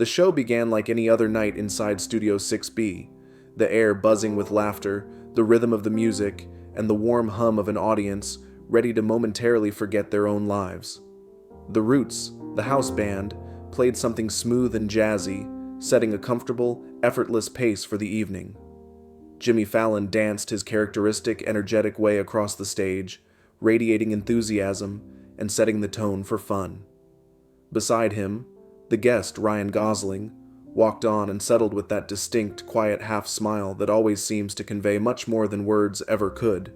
The show began like any other night inside Studio 6B, the air buzzing with laughter, the rhythm of the music, and the warm hum of an audience ready to momentarily forget their own lives. The Roots, the house band, played something smooth and jazzy, setting a comfortable, effortless pace for the evening. Jimmy Fallon danced his characteristic, energetic way across the stage, radiating enthusiasm and setting the tone for fun. Beside him, the guest, Ryan Gosling, walked on and settled with that distinct, quiet half-smile that always seems to convey much more than words ever could.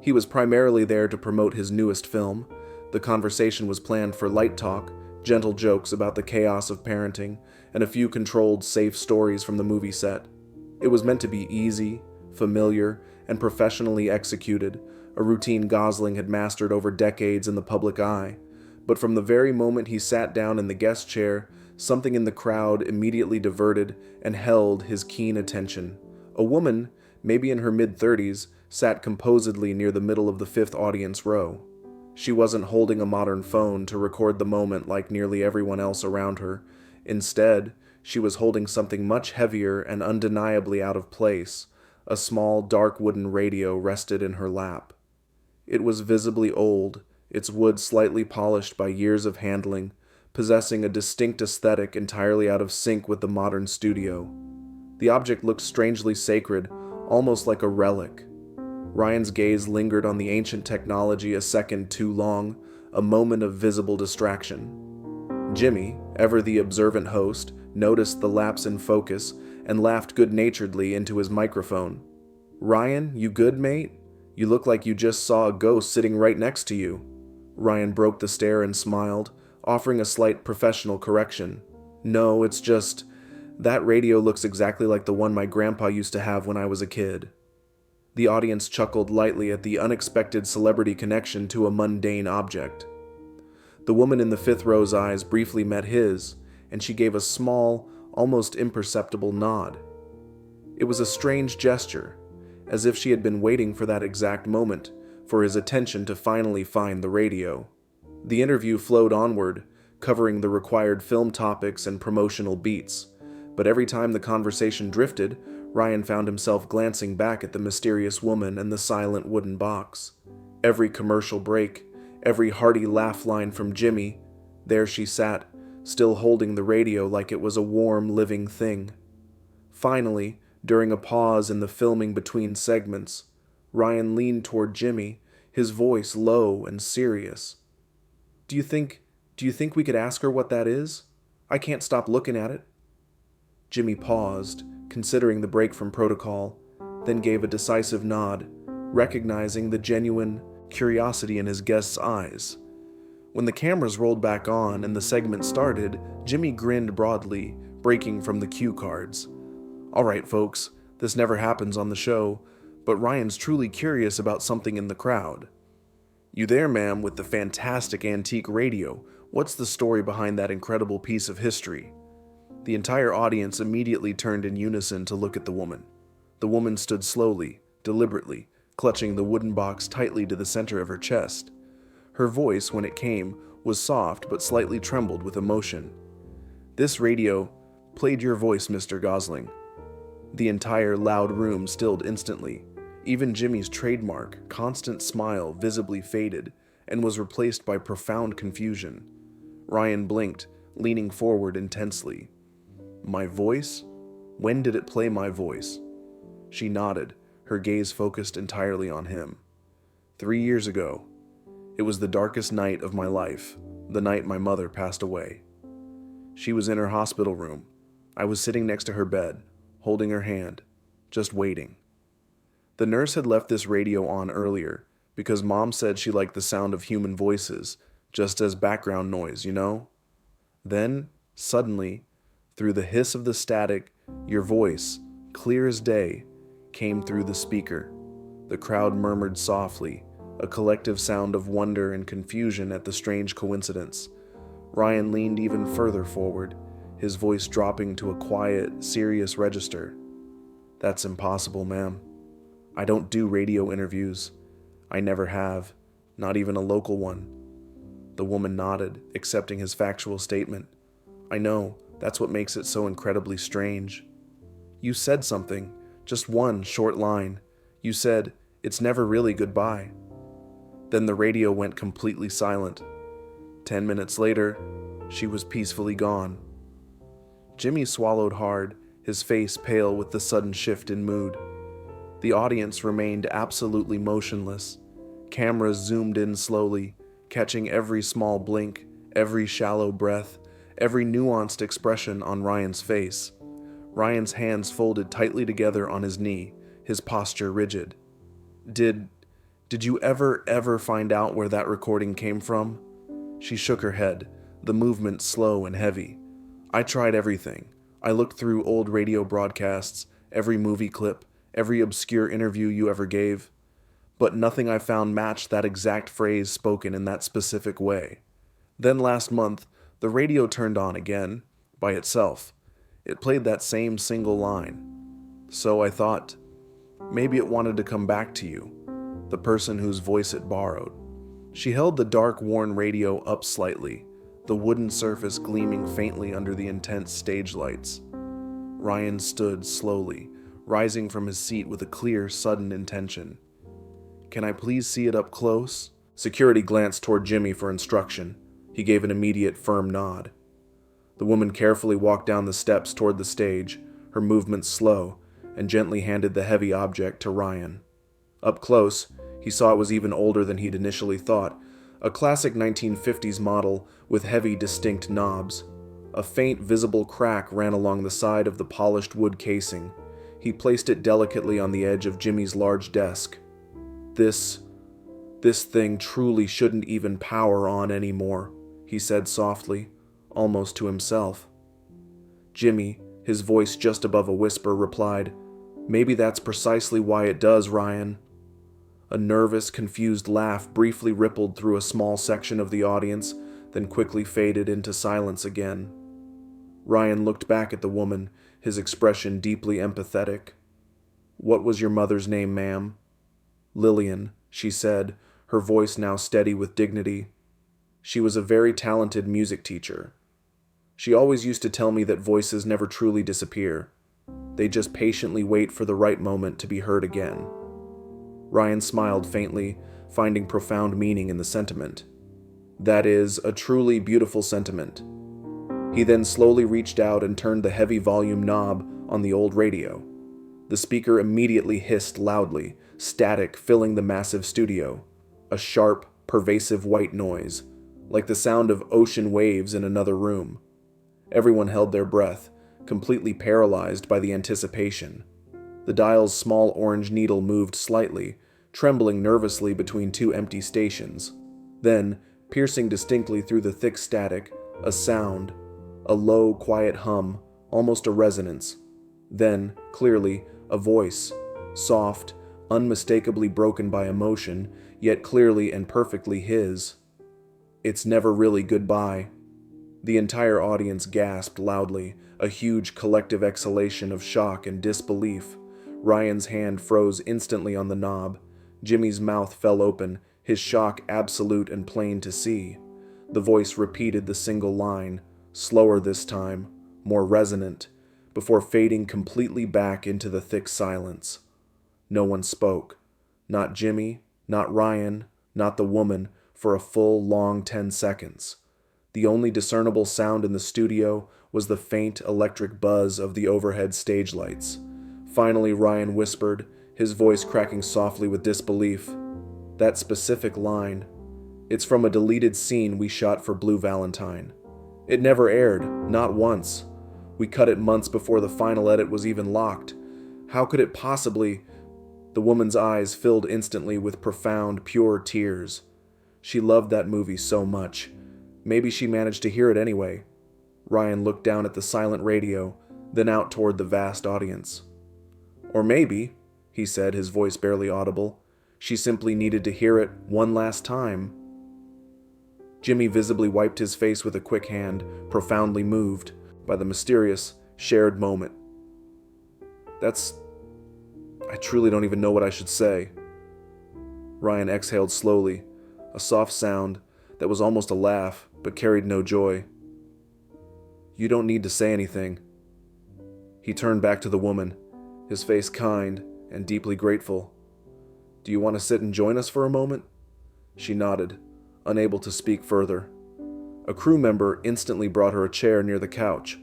He was primarily there to promote his newest film. The conversation was planned for light talk, gentle jokes about the chaos of parenting, and a few controlled, safe stories from the movie set. It was meant to be easy, familiar, and professionally executed, a routine Gosling had mastered over decades in the public eye. But from the very moment he sat down in the guest chair, something in the crowd immediately diverted and held his keen attention. A woman, maybe in her mid-30s, sat composedly near the middle of the fifth audience row. She wasn't holding a modern phone to record the moment like nearly everyone else around her. Instead, she was holding something much heavier and undeniably out of place. A small, dark wooden radio rested in her lap. It was visibly old, its wood slightly polished by years of handling, possessing a distinct aesthetic entirely out of sync with the modern studio. The object looked strangely sacred, almost like a relic. Ryan's gaze lingered on the ancient technology a second too long, a moment of visible distraction. Jimmy, ever the observant host, noticed the lapse in focus and laughed good-naturedly into his microphone. "Ryan, you good, mate? You look like you just saw a ghost sitting right next to you." Ryan broke the stare and smiled, offering a slight professional correction. "No, it's just, that radio looks exactly like the one my grandpa used to have when I was a kid." The audience chuckled lightly at the unexpected celebrity connection to a mundane object. The woman in the fifth row's eyes briefly met his, and she gave a small, almost imperceptible nod. It was a strange gesture, as if she had been waiting for that exact moment, for his attention to finally find the radio. The interview flowed onward, covering the required film topics and promotional beats, but every time the conversation drifted, Ryan found himself glancing back at the mysterious woman and the silent wooden box. Every commercial break, every hearty laugh line from Jimmy, there she sat, still holding the radio like it was a warm, living thing. Finally, during a pause in the filming between segments, Ryan leaned toward Jimmy, his voice low and serious. Do you think we could ask her what that is? I can't stop looking at it." Jimmy paused, considering the break from protocol, then gave a decisive nod, recognizing the genuine curiosity in his guest's eyes. When the cameras rolled back on and the segment started, Jimmy grinned broadly, breaking from the cue cards. "All right, folks, this never happens on the show, but Ryan's truly curious about something in the crowd." "You there, ma'am, with the fantastic antique radio? What's the story behind that incredible piece of history?" The entire audience immediately turned in unison to look at the woman. The woman stood slowly, deliberately, clutching the wooden box tightly to the center of her chest. Her voice, when it came, was soft but slightly trembled with emotion. "This radio played your voice, Mr. Gosling." The entire loud room stilled instantly. Even Jimmy's trademark, constant smile visibly faded and was replaced by profound confusion. Ryan blinked, leaning forward intensely. "My voice? When did it play my voice?" She nodded, her gaze focused entirely on him. 3 years ago. It was the darkest night of my life, the night my mother passed away. She was in her hospital room. I was sitting next to her bed, holding her hand, just waiting. The nurse had left this radio on earlier, because Mom said she liked the sound of human voices, just as background noise, you know? Then, suddenly, through the hiss of the static, your voice, clear as day, came through the speaker. The crowd murmured softly, a collective sound of wonder and confusion at the strange coincidence. Ryan leaned even further forward, his voice dropping to a quiet, serious register. "That's impossible, ma'am. I don't do radio interviews. I never have, not even a local one." The woman nodded, accepting his factual statement. "I know, That's what makes it so incredibly strange. You said something, just one short line. You said, "It's never really goodbye." Then the radio went completely silent. 10 minutes later, she was peacefully gone. Jimmy swallowed hard, his face pale with the sudden shift in mood. The audience remained absolutely motionless. Cameras zoomed in slowly, catching every small blink, every shallow breath, every nuanced expression on Ryan's face. Ryan's hands folded tightly together on his knee, his posture rigid. Did you ever find out where that recording came from?" She shook her head, the movement slow and heavy. "I tried everything. I looked through old radio broadcasts, every movie clip, every obscure interview you ever gave. But nothing I found matched that exact phrase spoken in that specific way. Then last month, the radio turned on again, by itself. It played that same single line. So I thought, maybe it wanted to come back to you, the person whose voice it borrowed." She held the dark, worn radio up slightly, the wooden surface gleaming faintly under the intense stage lights. Ryan stood slowly, rising from his seat with a clear, sudden intention. "Can I please see it up close?" Security glanced toward Jimmy for instruction. He gave an immediate, firm nod. The woman carefully walked down the steps toward the stage, her movements slow, and gently handed the heavy object to Ryan. Up close, he saw it was even older than he'd initially thought, a classic 1950s model with heavy, distinct knobs. A faint, visible crack ran along the side of the polished wood casing. He placed it delicately on the edge of Jimmy's large desk. This thing truly shouldn't even power on anymore," he said softly, almost to himself. Jimmy, his voice just above a whisper, replied, "Maybe that's precisely why it does, Ryan." A nervous, confused laugh briefly rippled through a small section of the audience, then quickly faded into silence again. Ryan looked back at the woman, his expression deeply empathetic. "What was your mother's name, ma'am?" "Lillian," she said, her voice now steady with dignity. "She was a very talented music teacher. She always used to tell me that voices never truly disappear. They just patiently wait for the right moment to be heard again." Ryan smiled faintly, finding profound meaning in the sentiment. "That is a truly beautiful sentiment." He then slowly reached out and turned the heavy volume knob on the old radio. The speaker immediately hissed loudly, static filling the massive studio. A sharp, pervasive white noise, like the sound of ocean waves in another room. Everyone held their breath, completely paralyzed by the anticipation. The dial's small orange needle moved slightly, trembling nervously between two empty stations. Then, piercing distinctly through the thick static, a sound, a low, quiet hum, almost a resonance. Then, clearly, a voice, soft, unmistakably broken by emotion, yet clearly and perfectly his. "It's never really goodbye." The entire audience gasped loudly, a huge collective exhalation of shock and disbelief. Ryan's hand froze instantly on the knob. Jimmy's mouth fell open, his shock absolute and plain to see. The voice repeated the single line, slower this time, more resonant, before fading completely back into the thick silence. No one spoke. Not Jimmy, not Ryan, not the woman, for a full, long 10 seconds. The only discernible sound in the studio was the faint electric buzz of the overhead stage lights. Finally, Ryan whispered, his voice cracking softly with disbelief. "That specific line. It's from a deleted scene we shot for Blue Valentine. It never aired, not once. We cut it months before the final edit was even locked. How could it possibly—" The woman's eyes filled instantly with profound, pure tears. She loved that movie so much. Maybe she managed to hear it anyway. Ryan looked down at the silent radio, then out toward the vast audience. "Or maybe," he said, his voice barely audible, "she simply needed to hear it one last time." Jimmy visibly wiped his face with a quick hand, profoundly moved by the mysterious, shared moment. I truly don't even know what I should say." Ryan exhaled slowly, a soft sound that was almost a laugh, but carried no joy. You don't need to say anything. He turned back to the woman, his face kind and deeply grateful. Do you want to sit and join us for a moment? She nodded, unable to speak further. A crew member instantly brought her a chair near the couch.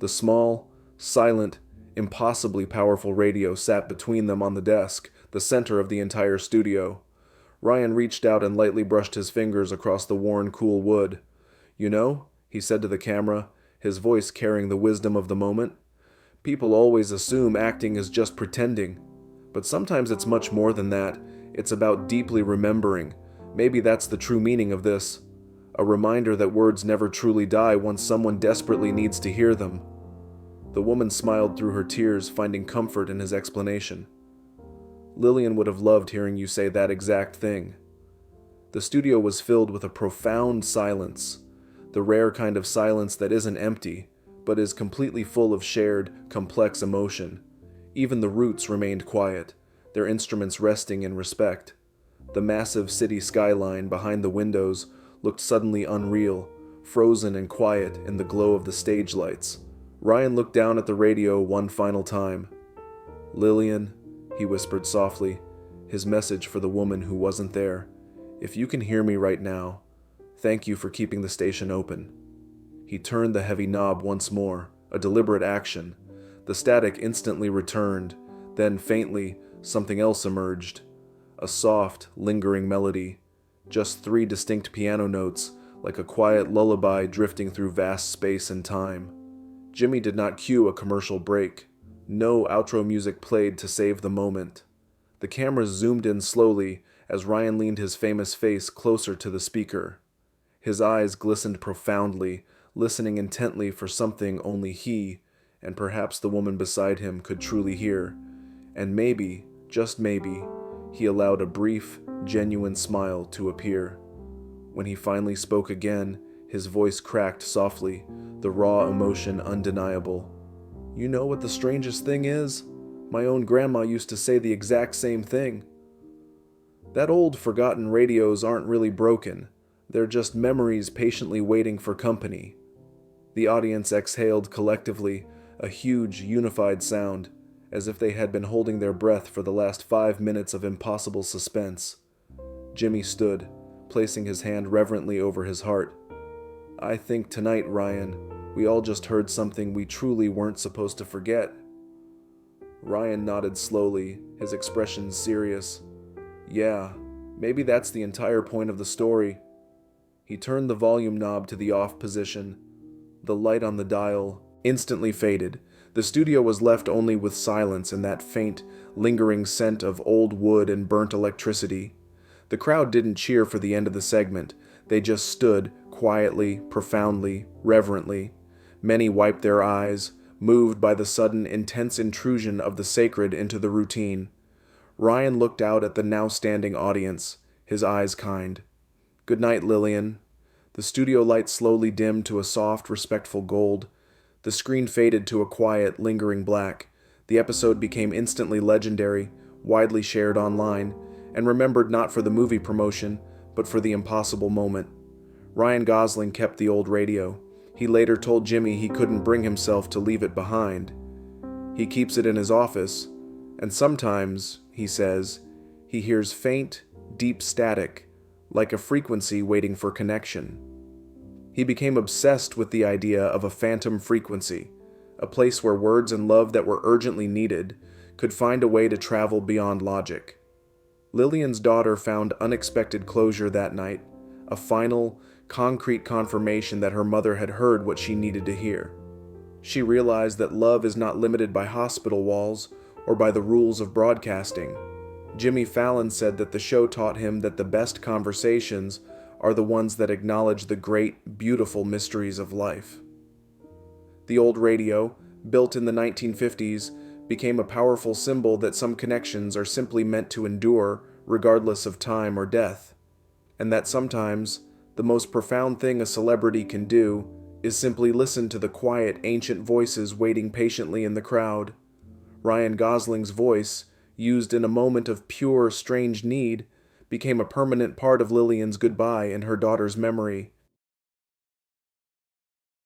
The small, silent, impossibly powerful radio sat between them on the desk, the center of the entire studio. Ryan reached out and lightly brushed his fingers across the worn, cool wood. You know, he said to the camera, his voice carrying the wisdom of the moment, people always assume acting is just pretending. But sometimes it's much more than that. It's about deeply remembering. Maybe that's the true meaning of this. A reminder that words never truly die once someone desperately needs to hear them. The woman smiled through her tears, finding comfort in his explanation. Lillian would have loved hearing you say that exact thing. The studio was filled with a profound silence, the rare kind of silence that isn't empty, but is completely full of shared, complex emotion. Even the Roots remained quiet, their instruments resting in respect. The massive city skyline behind the windows looked suddenly unreal, frozen and quiet in the glow of the stage lights. Ryan looked down at the radio one final time. Lillian, he whispered softly, his message for the woman who wasn't there. If you can hear me right now, thank you for keeping the station open. He turned the heavy knob once more, a deliberate action. The static instantly returned, then faintly, something else emerged. A soft, lingering melody. Just 3 distinct piano notes, like a quiet lullaby drifting through vast space and time. Jimmy did not cue a commercial break. No outro music played to save the moment. The camera zoomed in slowly as Ryan leaned his famous face closer to the speaker. His eyes glistened profoundly, listening intently for something only he, and perhaps the woman beside him, could truly hear. And maybe, just maybe, he allowed a brief, genuine smile to appear. When he finally spoke again, his voice cracked softly, the raw emotion undeniable. You know what the strangest thing is? My own grandma used to say the exact same thing. That old, forgotten radios aren't really broken. They're just memories patiently waiting for company. The audience exhaled collectively, a huge, unified sound, as if they had been holding their breath for the last 5 minutes of impossible suspense. Jimmy stood, placing his hand reverently over his heart. I think tonight, Ryan, we all just heard something we truly weren't supposed to forget. Ryan nodded slowly, his expression serious. Yeah, maybe that's the entire point of the story. He turned the volume knob to the off position. The light on the dial instantly faded. The studio was left only with silence and that faint, lingering scent of old wood and burnt electricity. The crowd didn't cheer for the end of the segment. They just stood, quietly, profoundly, reverently. Many wiped their eyes, moved by the sudden, intense intrusion of the sacred into the routine. Ryan looked out at the now standing audience, his eyes kind. Good night, Lillian. The studio light slowly dimmed to a soft, respectful gold. The screen faded to a quiet, lingering black. The episode became instantly legendary, widely shared online, and remembered not for the movie promotion, but for the impossible moment. Ryan Gosling kept the old radio. He later told Jimmy he couldn't bring himself to leave it behind. He keeps it in his office, and sometimes, he says, he hears faint, deep static, like a frequency waiting for connection. He became obsessed with the idea of a phantom frequency, a place where words and love that were urgently needed could find a way to travel beyond logic. Lillian's daughter found unexpected closure that night, a final, concrete confirmation that her mother had heard what she needed to hear. She realized that love is not limited by hospital walls or by the rules of broadcasting. Jimmy Fallon said that the show taught him that the best conversations are the ones that acknowledge the great, beautiful mysteries of life. The old radio, built in the 1950s, became a powerful symbol that some connections are simply meant to endure regardless of time or death, and that sometimes the most profound thing a celebrity can do is simply listen to the quiet, ancient voices waiting patiently in the crowd. Ryan Gosling's voice, used in a moment of pure, strange need, became a permanent part of Lillian's goodbye and her daughter's memory.